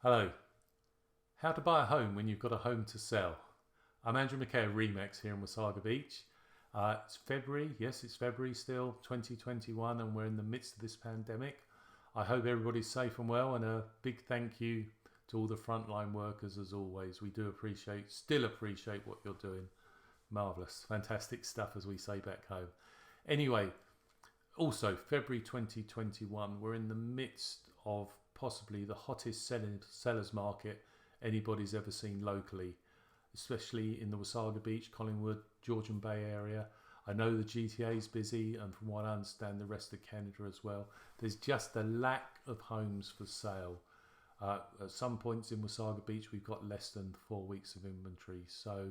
Hello. How to buy a home when you've got a home to sell. I'm Andrew McKay of Remax here in Wasaga Beach. It's February, yes, it's February still, 2021, and we're in the midst of this pandemic. I hope everybody's safe and well, and a big thank you to all the frontline workers as always. We do still appreciate what you're doing. Marvellous, fantastic stuff as we say back home. Anyway, also February 2021, we're in the midst of possibly the hottest sellers market anybody's ever seen locally, especially in the Wasaga Beach, Collingwood, Georgian Bay area. I know the GTA is busy, and from what I understand, the rest of Canada as well. There's just a lack of homes for sale. At some points in Wasaga Beach, we've got less than 4 weeks of inventory, so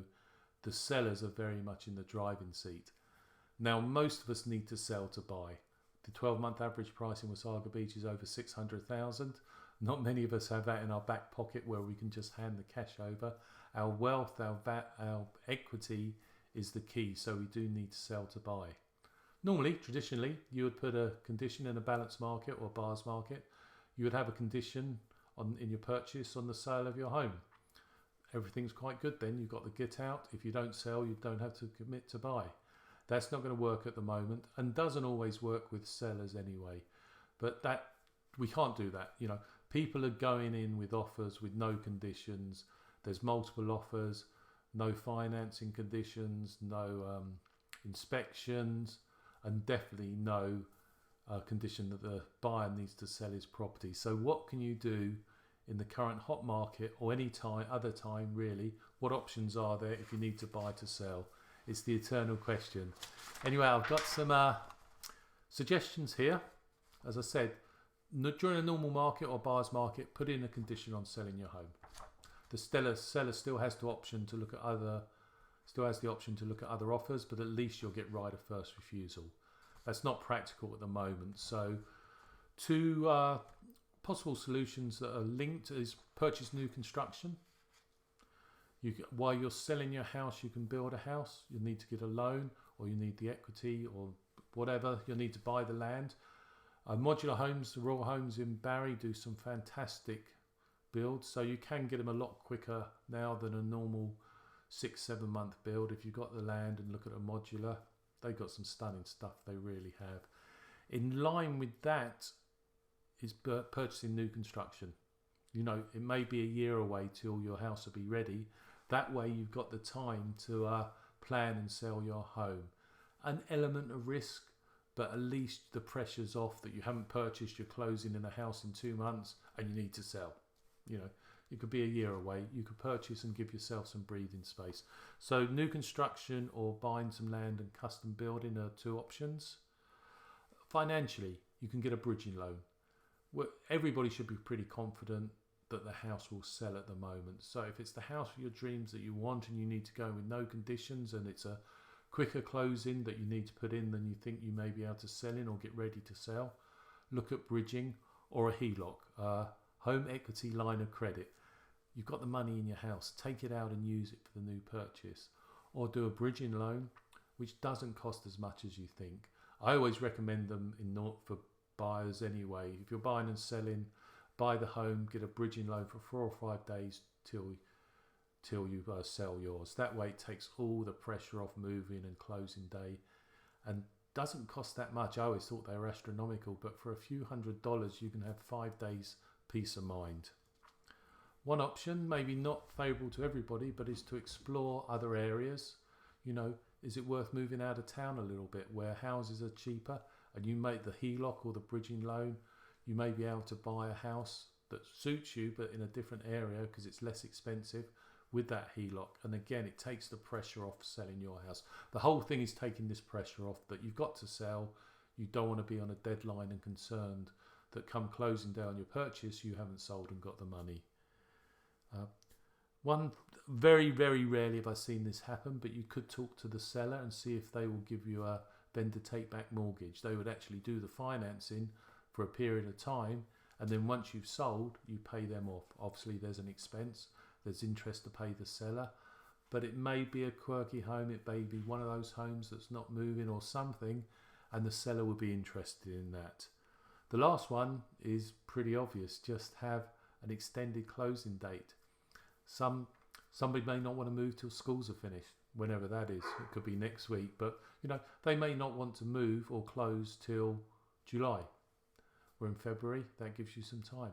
the sellers are very much in the driving seat. Now, most of us need to sell to buy. The 12-month average price in Wasaga Beach is over 600,000. Not many of us have that in our back pocket where we can just hand the cash over. Our wealth, our equity is the key, so we do need to sell to buy. Normally, traditionally, you would put a condition in a balanced market or a buyer's market. You would have a condition in your purchase on the sale of your home. Everything's quite good then. You've got the get out. If you don't sell, you don't have to commit to buy. That's not going to work at the moment, and doesn't always work with sellers anyway. But that we can't do that. You know, people are going in with offers with no conditions. There's multiple offers, no financing conditions, no inspections, and definitely no condition that the buyer needs to sell his property. So what can you do in the current hot market, or any other time really? What options are there if you need to buy to sell? It's the eternal question. Anyway, I've got some suggestions here. As I said, during a normal market or buyer's market, put in a condition on selling your home. The seller still has the option to look at other offers, but at least you'll get right of first refusal. That's not practical at the moment. So, two possible solutions that are linked is purchase new construction. While you're selling your house, you can build a house. You need to get a loan, or you need the equity, or whatever. You'll need to buy the land. Modular homes, the Royal Homes in Barry do some fantastic builds, so you can get them a lot quicker now than a normal 6-7 month build. If you've got the land and look at a modular, they've got some stunning stuff, they really have. In line with that is purchasing new construction. You know, it may be a year away till your house will be ready. That way you've got the time to plan and sell your home. An element of risk, but at least the pressure's off that you haven't purchased, you're closing in a house in 2 months and you need to sell. You know, it could be a year away. You could purchase and give yourself some breathing space. So new construction or buying some land and custom building are two options. Financially, you can get a bridging loan. Everybody should be pretty confident that the house will sell at the moment. So if it's the house of your dreams that you want and you need to go with no conditions, and it's a quicker closing that you need to put in than you think you may be able to sell in or get ready to sell, look at bridging or a HELOC, home equity line of credit. You've got the money in your house, take it out and use it for the new purchase, or do a bridging loan, which doesn't cost as much as you think. I always recommend them for buyers anyway. If you're buying and selling, buy the home, get a bridging loan for 4 or 5 days till you sell yours. That way it takes all the pressure off moving and closing day, and doesn't cost that much. I always thought they were astronomical, but for a few $100s you can have 5 days peace of mind. One option, maybe not favourable to everybody, but is to explore other areas. You know, is it worth moving out of town a little bit where houses are cheaper, and you make the HELOC or the bridging loan? You may be able to buy a house that suits you but in a different area because it's less expensive with that HELOC. And again, it takes the pressure off selling your house. The whole thing is taking this pressure off that you've got to sell. You don't want to be on a deadline and concerned that come closing down your purchase you haven't sold and got the money. Very, very rarely have I seen this happen, but you could talk to the seller and see if they will give you a vendor take back mortgage. They would actually do the financing for a period of time, and then once you've sold, you pay them off. Obviously there's an expense, there's interest to pay the seller, but it may be a quirky home, it may be one of those homes that's not moving or something, and the seller will be interested in that. The last one is pretty obvious. Just have an extended closing date. Somebody may not want to move till schools are finished, whenever that is. It could be next week, but they may not want to move or close till July. We're in February, that gives you some time.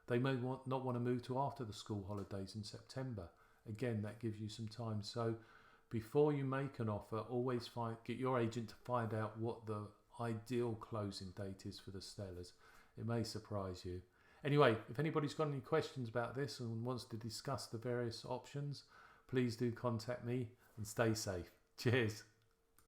They may not want to move till after the school holidays in September. Again, that gives you some time. So before you make an offer, always get your agent to find out what the ideal closing date is for the sellers. It may surprise you. Anyway, if anybody's got any questions about this and wants to discuss the various options, please do contact me and stay safe. Cheers.